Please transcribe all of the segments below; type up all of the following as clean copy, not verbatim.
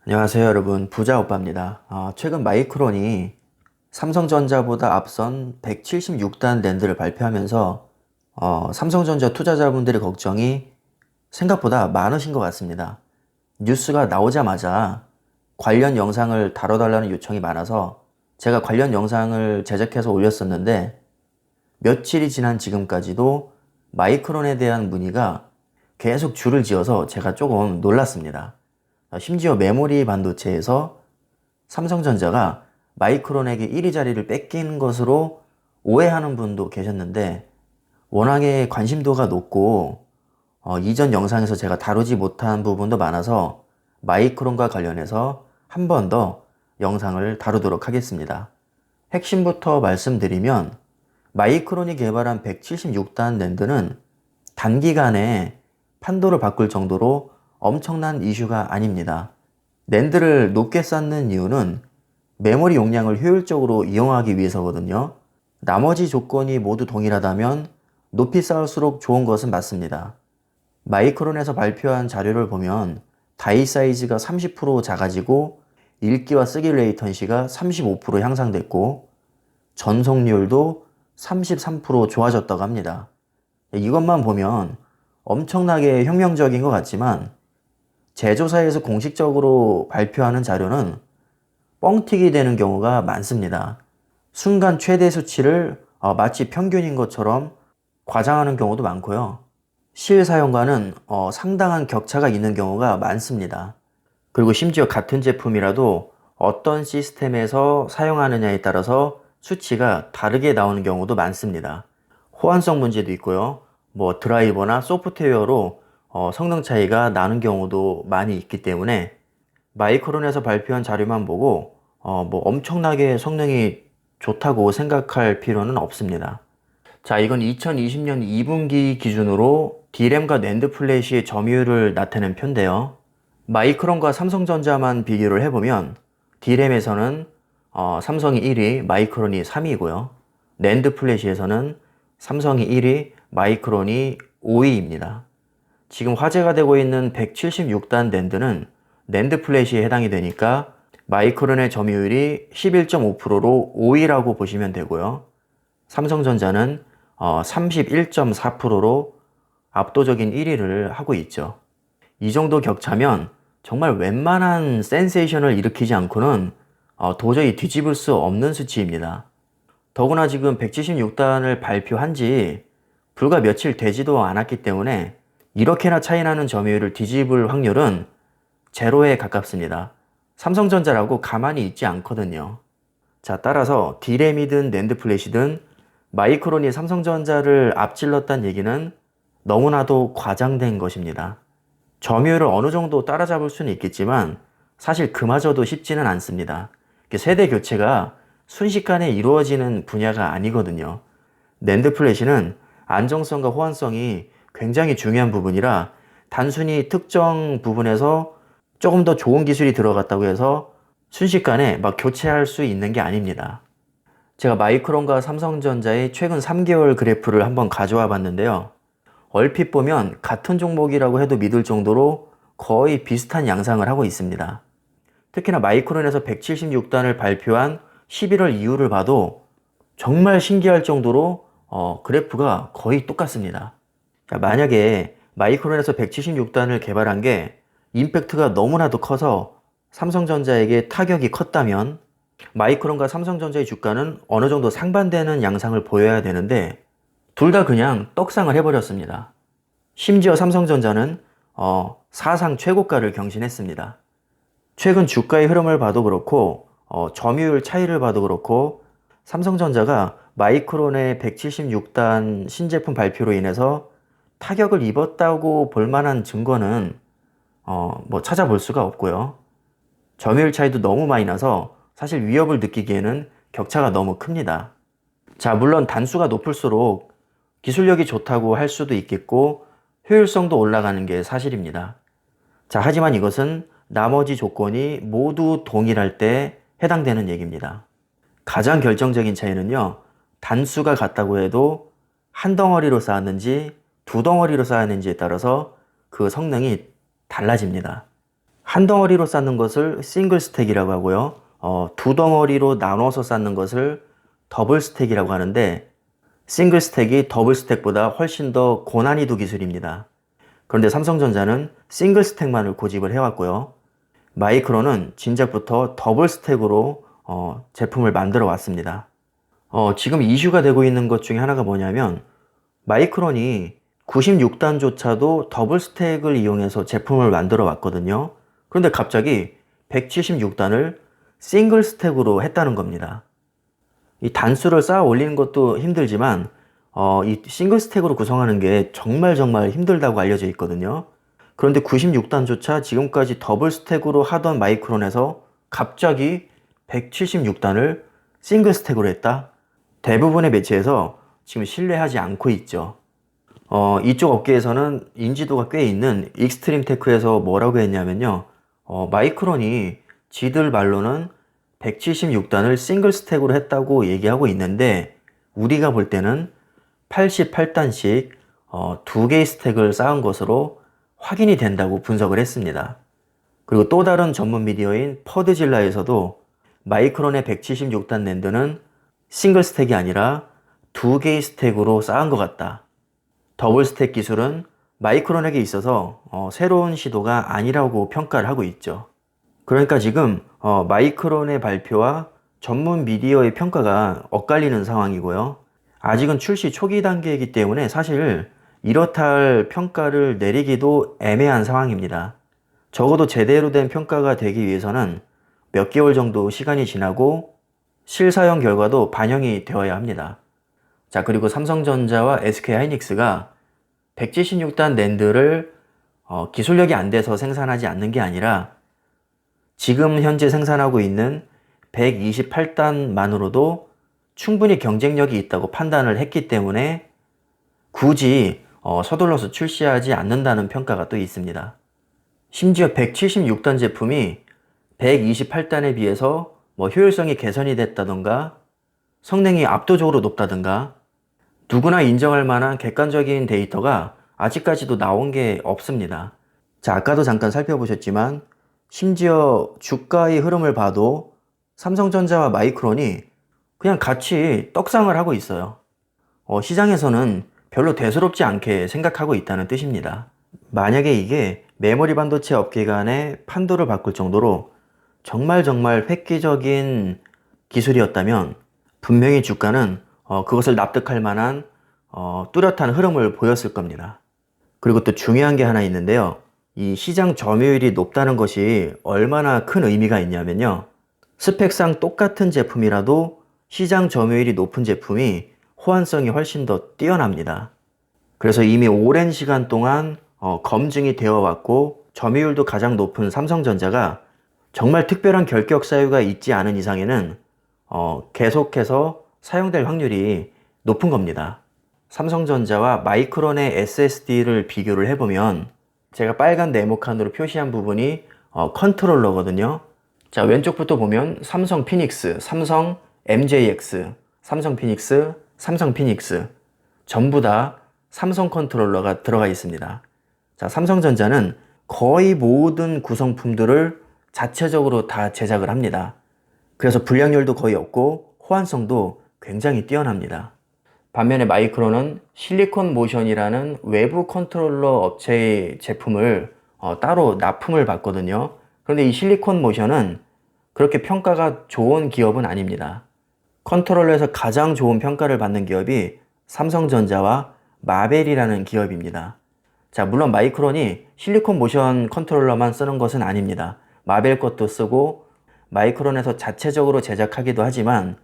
안녕하세요 여러분, 부자오빠입니다. 최근 마이크론이 삼성전자보다 앞선 176단 랜드를 발표하면서 삼성전자 투자자분들의 걱정이 생각보다 많으신 것 같습니다. 뉴스가 나오자마자 관련 영상을 다뤄달라는 요청이 많아서 제가 관련 영상을 제작해서 올렸었는데, 며칠이 지난 지금까지도 마이크론에 대한 문의가 계속 줄을 지어서 제가 조금 놀랐습니다. 심지어 메모리 반도체에서 삼성전자가 마이크론에게 1위 자리를 뺏긴 것으로 오해하는 분도 계셨는데, 워낙에 관심도가 높고 이전 영상에서 제가 다루지 못한 부분도 많아서 마이크론과 관련해서 한 번 더 영상을 다루도록 하겠습니다. 핵심부터 말씀드리면, 마이크론이 개발한 176단 랜드는 단기간에 판도를 바꿀 정도로 엄청난 이슈가 아닙니다. 랜드를 높게 쌓는 이유는 메모리 용량을 효율적으로 이용하기 위해서거든요. 나머지 조건이 모두 동일하다면 높이 쌓을수록 좋은 것은 맞습니다. 마이크론에서 발표한 자료를 보면 다이 사이즈가 30% 작아지고 읽기와 쓰기 레이턴시가 35% 향상됐고 전속률도 33% 좋아졌다고 합니다. 이것만 보면 엄청나게 혁명적인 것 같지만, 제조사에서 공식적으로 발표하는 자료는 뻥튀기 되는 경우가 많습니다. 순간 최대 수치를 마치 평균인 것처럼 과장하는 경우도 많고요. 실사용과는 상당한 격차가 있는 경우가 많습니다. 그리고 심지어 같은 제품이라도 어떤 시스템에서 사용하느냐에 따라서 수치가 다르게 나오는 경우도 많습니다. 호환성 문제도 있고요. 드라이버나 소프트웨어로 성능 차이가 나는 경우도 많이 있기 때문에 마이크론에서 발표한 자료만 보고 엄청나게 성능이 좋다고 생각할 필요는 없습니다. 자, 이건 2020년 2분기 기준으로 D램과 낸드 플래시의 점유율을 나타낸 표인데요. 마이크론과 삼성전자만 비교를 해보면 D램에서는 삼성이 1위, 마이크론이 3위고요. 낸드 플래시에서는 삼성이 1위, 마이크론이 5위입니다. 지금 화제가 되고 있는 176단 낸드는 낸드 플래시에 해당이 되니까 마이크론의 점유율이 11.5%로 5위라고 보시면 되고요. 삼성전자는 31.4%로 압도적인 1위를 하고 있죠. 이 정도 격차면 정말 웬만한 센세이션을 일으키지 않고는 도저히 뒤집을 수 없는 수치입니다. 더구나 지금 176단을 발표한 지 불과 며칠 되지도 않았기 때문에 이렇게나 차이나는 점유율을 뒤집을 확률은 제로에 가깝습니다. 삼성전자라고 가만히 있지 않거든요. 자, 따라서 D램이든 낸드 플래시든 마이크론이 삼성전자를 앞질렀다는 얘기는 너무나도 과장된 것입니다. 점유율을 어느 정도 따라잡을 수는 있겠지만 사실 그마저도 쉽지는 않습니다. 세대 교체가 순식간에 이루어지는 분야가 아니거든요. 낸드 플래시는 안정성과 호환성이 굉장히 중요한 부분이라 단순히 특정 부분에서 조금 더 좋은 기술이 들어갔다고 해서 순식간에 막 교체할 수 있는 게 아닙니다. 제가 마이크론과 삼성전자의 최근 3개월 그래프를 한번 가져와 봤는데요. 얼핏 보면 같은 종목이라고 해도 믿을 정도로 거의 비슷한 양상을 하고 있습니다. 특히나 마이크론에서 176단을 발표한 11월 이후를 봐도 정말 신기할 정도로 그래프가 거의 똑같습니다. 자, 만약에 마이크론에서 176단을 개발한 게 임팩트가 너무나도 커서 삼성전자에게 타격이 컸다면 마이크론과 삼성전자의 주가는 어느 정도 상반되는 양상을 보여야 되는데 둘 다 그냥 떡상을 해버렸습니다. 심지어 삼성전자는 사상 최고가를 경신했습니다. 최근 주가의 흐름을 봐도 그렇고 점유율 차이를 봐도 그렇고 삼성전자가 마이크론의 176단 신제품 발표로 인해서 타격을 입었다고 볼 만한 증거는 찾아볼 수가 없고요. 점유율 차이도 너무 많이 나서 사실 위협을 느끼기에는 격차가 너무 큽니다. 자, 물론 단수가 높을수록 기술력이 좋다고 할 수도 있겠고 효율성도 올라가는 게 사실입니다. 자, 하지만 이것은 나머지 조건이 모두 동일할 때 해당되는 얘기입니다. 가장 결정적인 차이는요, 단수가 같다고 해도 한 덩어리로 쌓았는지 두 덩어리로 쌓았는지에 따라서 그 성능이 달라집니다. 한 덩어리로 쌓는 것을 싱글 스택이라고 하고요. 두 덩어리로 나눠서 쌓는 것을 더블 스택이라고 하는데, 싱글 스택이 더블 스택보다 훨씬 더 고난이도 기술입니다. 그런데 삼성전자는 싱글 스택만을 고집을 해왔고요. 마이크론은 진작부터 더블 스택으로 제품을 만들어 왔습니다. 지금 이슈가 되고 있는 것 중에 하나가 뭐냐면, 마이크론이 96단조차도 더블 스택을 이용해서 제품을 만들어 왔거든요. 그런데 갑자기 176단을 싱글 스택으로 했다는 겁니다. 이 단수를 쌓아 올리는 것도 힘들지만 이 싱글 스택으로 구성하는 게 정말 힘들다고 알려져 있거든요. 그런데 96단조차 지금까지 더블 스택으로 하던 마이크론에서 갑자기 176단을 싱글 스택으로 했다? 대부분의 매체에서 지금 신뢰하지 않고 있죠. 이쪽 업계에서는 인지도가 꽤 있는 익스트림 테크에서 뭐라고 했냐면요. 마이크론이 지들 말로는 176단을 싱글 스택으로 했다고 얘기하고 있는데, 우리가 볼 때는 88단씩 두 개의 스택을 쌓은 것으로 확인이 된다고 분석을 했습니다. 그리고 또 다른 전문 미디어인 퍼드질라에서도 마이크론의 176단 낸드는 싱글 스택이 아니라 두 개의 스택으로 쌓은 것 같다. 더블 스택 기술은 마이크론에게 있어서 새로운 시도가 아니라고 평가를 하고 있죠. 그러니까 지금 마이크론의 발표와 전문 미디어의 평가가 엇갈리는 상황이고요. 아직은 출시 초기 단계이기 때문에 사실 이렇다 할 평가를 내리기도 애매한 상황입니다. 적어도 제대로 된 평가가 되기 위해서는 몇 개월 정도 시간이 지나고 실사용 결과도 반영이 되어야 합니다. 자, 그리고 삼성전자와 SK하이닉스가 176단 낸드를 기술력이 안 돼서 생산하지 않는 게 아니라 지금 현재 생산하고 있는 128단만으로도 충분히 경쟁력이 있다고 판단을 했기 때문에 굳이 서둘러서 출시하지 않는다는 평가가 또 있습니다. 심지어 176단 제품이 128단에 비해서 효율성이 개선이 됐다던가 성능이 압도적으로 높다던가 누구나 인정할 만한 객관적인 데이터가 아직까지도 나온 게 없습니다. 자, 아까도 잠깐 살펴보셨지만 심지어 주가의 흐름을 봐도 삼성전자와 마이크론이 그냥 같이 떡상을 하고 있어요. 시장에서는 별로 대수롭지 않게 생각하고 있다는 뜻입니다. 만약에 이게 메모리 반도체 업계 간의 판도를 바꿀 정도로 정말 획기적인 기술이었다면 분명히 주가는 그것을 납득할 만한 뚜렷한 흐름을 보였을 겁니다. 그리고 또 중요한 게 하나 있는데요. 이 시장 점유율이 높다는 것이 얼마나 큰 의미가 있냐면요. 스펙상 똑같은 제품이라도 시장 점유율이 높은 제품이 호환성이 훨씬 더 뛰어납니다. 그래서 이미 오랜 시간 동안 검증이 되어 왔고 점유율도 가장 높은 삼성전자가 정말 특별한 결격 사유가 있지 않은 이상에는 계속해서 사용될 확률이 높은 겁니다. 삼성전자와 마이크론의 SSD를 비교를 해보면 제가 빨간 네모칸으로 표시한 부분이 컨트롤러거든요. 자, 왼쪽부터 보면 삼성 피닉스, 삼성 MJX, 삼성 피닉스, 삼성 피닉스 전부 다 삼성 컨트롤러가 들어가 있습니다. 자, 삼성전자는 거의 모든 구성품들을 자체적으로 다 제작을 합니다. 그래서 불량률도 거의 없고 호환성도 굉장히 뛰어납니다. 반면에 마이크론은 실리콘 모션이라는 외부 컨트롤러 업체의 제품을 따로 납품을 받거든요. 그런데 이 실리콘 모션은 그렇게 평가가 좋은 기업은 아닙니다. 컨트롤러에서 가장 좋은 평가를 받는 기업이 삼성전자와 마벨이라는 기업입니다. 자, 물론 마이크론이 실리콘 모션 컨트롤러만 쓰는 것은 아닙니다. 마벨 것도 쓰고 마이크론에서 자체적으로 제작하기도 하지만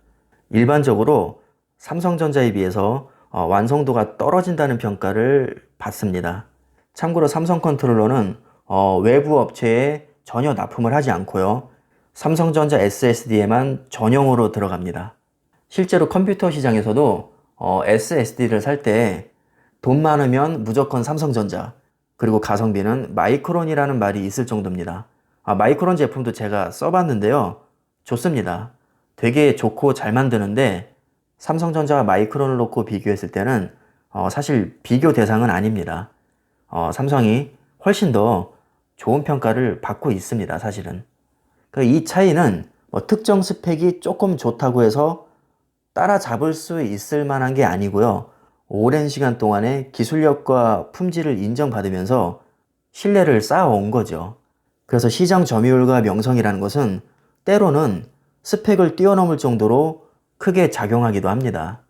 일반적으로 삼성전자에 비해서 완성도가 떨어진다는 평가를 받습니다. 참고로 삼성 컨트롤러는 외부 업체에 전혀 납품을 하지 않고요. 삼성전자 SSD에만 전용으로 들어갑니다. 실제로 컴퓨터 시장에서도 SSD를 살 때 돈 많으면 무조건 삼성전자, 그리고 가성비는 마이크론이라는 말이 있을 정도입니다. 마이크론 제품도 제가 써봤는데요. 좋습니다. 되게 좋고 잘 만드는데 삼성전자와 마이크론을 놓고 비교했을 때는 사실 비교 대상은 아닙니다. 삼성이 훨씬 더 좋은 평가를 받고 있습니다, 사실은. 그러니까 이 차이는 뭐 특정 스펙이 조금 좋다고 해서 따라잡을 수 있을 만한 게 아니고요. 오랜 시간 동안의 기술력과 품질을 인정받으면서 신뢰를 쌓아온 거죠. 그래서 시장 점유율과 명성이라는 것은 때로는 스펙을 뛰어넘을 정도로 크게 작용하기도 합니다.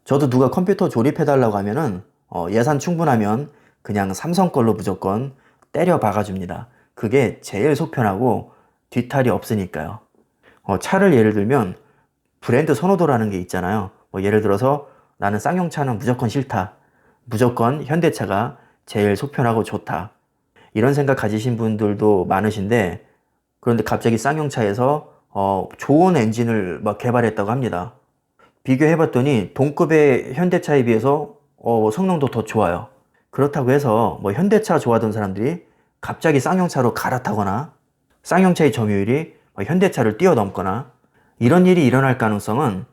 저도 누가 컴퓨터 조립해달라고 하면은 예산 충분하면 그냥 삼성 걸로 무조건 때려 박아줍니다. 그게 제일 속편하고 뒤탈이 없으니까요. 차를 예를 들면 브랜드 선호도라는 게 있잖아요. 뭐 예를 들어서 나는 쌍용차는 무조건 싫다. 무조건 현대차가 제일 속편하고 좋다. 이런 생각 가지신 분들도 많으신데, 그런데 갑자기 쌍용차에서 좋은 엔진을 막 개발했다고 합니다. 비교해봤더니 동급의 현대차에 비해서 성능도 더 좋아요. 그렇다고 해서 뭐 현대차 좋아하던 사람들이 갑자기 쌍용차로 갈아타거나 쌍용차의 점유율이 현대차를 뛰어넘거나 이런 일이 일어날 가능성은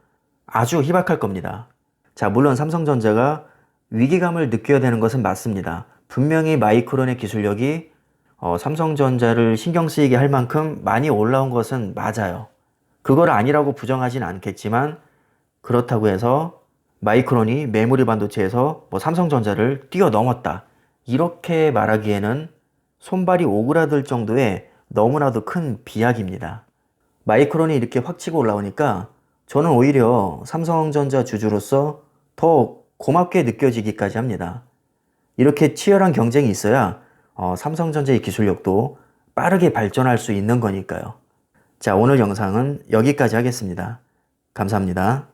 아주 희박할 겁니다. 자, 물론 삼성전자가 위기감을 느껴야 되는 것은 맞습니다. 분명히 마이크론의 기술력이 삼성전자를 신경 쓰이게 할 만큼 많이 올라온 것은 맞아요. 그걸 아니라고 부정하진 않겠지만, 그렇다고 해서 마이크론이 메모리 반도체에서 뭐 삼성전자를 뛰어넘었다, 이렇게 말하기에는 손발이 오그라들 정도의 너무나도 큰 비약입니다. 마이크론이 이렇게 확 치고 올라오니까 저는 오히려 삼성전자 주주로서 더 고맙게 느껴지기까지 합니다. 이렇게 치열한 경쟁이 있어야 삼성전자의 기술력도 빠르게 발전할 수 있는 거니까요. 자, 오늘 영상은 여기까지 하겠습니다. 감사합니다.